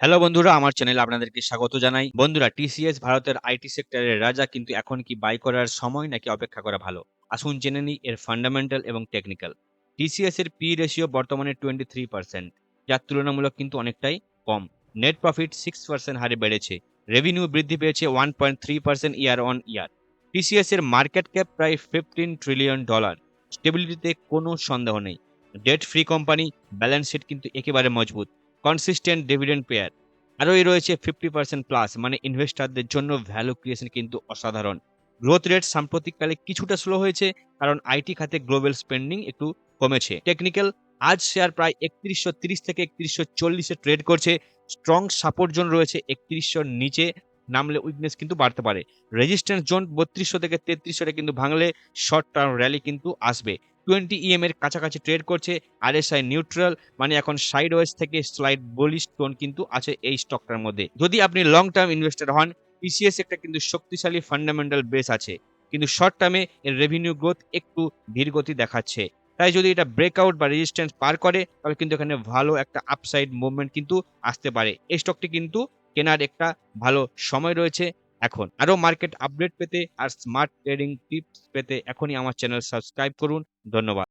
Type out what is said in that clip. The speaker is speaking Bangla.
হ্যালো বন্ধুরা, আমার চ্যানেলে আপনাদেরকে স্বাগত জানাই। বন্ধুরা, টিসিএস ভারতের আইটি সেক্টরের রাজা, কিন্তু এখন কি বাই করার সময় নাকি অপেক্ষা করা ভালো? আসুন জেনে নিই এর ফান্ডামেন্টাল এবং টেকনিক্যাল। টিসিএস এর পি রেশিও বর্তমানে 23%, যার তুলনামূলক কিন্তু অনেকটাই কম। নেট প্রফিট 6% হারে বেড়েছে। রেভিনিউ বৃদ্ধি পেয়েছে 1.3% ইয়ার অন ইয়ার। টিসিএস এর মার্কেট ক্যাপ প্রায় $15 ট্রিলিয়ন। স্টেবিলিটিতে কোনো সন্দেহ নেই। Debt free company, balance sheet কিন্তু একেবারে মজবুত। Consistent dividend payer. আরোই রয়েছে 50% প্লাস, মানে ইনভেস্টরদের জন্য ভ্যালু ক্রিয়েশন কিন্তু অসাধারণ। গ্রোথ রেট সাম্প্রতিককালে কিছুটা স্লো হয়েছে, কারণ আইটি খাতে গ্লোবাল স্পেন্ডিং একটু কমেছে। টেকনিক্যাল, আজ শেয়ার প্রায় ৩১৩০ থেকে ৩১৪০ এ ট্রেড করছে। স্ট্রং সাপোর্ট জোন রয়েছে ৩১০০ নিচে, নামলে উইকনেস কিন্তু বাড়তে পারে। রেজিস্ট্যান্স জোন ৩২০০ থেকে ৩৩০০ কিন্তু ভাঙলে শর্ট টার্ম র‍্যালি কিন্তু আসবে। 20 EM এর কাছাকাছি ট্রেড করছে। আরএসআই নিউট্রাল, মানে এখন সাইডওয়েজ থেকে স্লাইড বুলিশ টোন কিন্তু আছে এই স্টকটার মধ্যে। যদি আপনি লং টার্ম ইনভেস্টর হন, টিসিএস একটা কিন্তু শক্তিশালী ফান্ডামেন্টাল বেস আছে। কিন্তু শর্ট টার্মে এর রেভিনিউ গ্রোথ একটু ধীরগতি দেখাচ্ছে। তাই যদি এটা ব্রেকআউট বা রেজিস্ট্যান্স পার করে, তাহলে কিন্তু এখানে ভালো একটা আপসাইড মুভমেন্ট কিন্তু আসতে পারে। এই স্টকটি কিন্তু কেনার একটা ভালো সময় রয়েছে এখন। আরো মার্কেট আপডেট পেতে আর স্মার্ট ট্রেডিং টিপস পেতে এখনই আমার চ্যানেল সাবস্ক্রাইব করুন। ধন্যবাদ।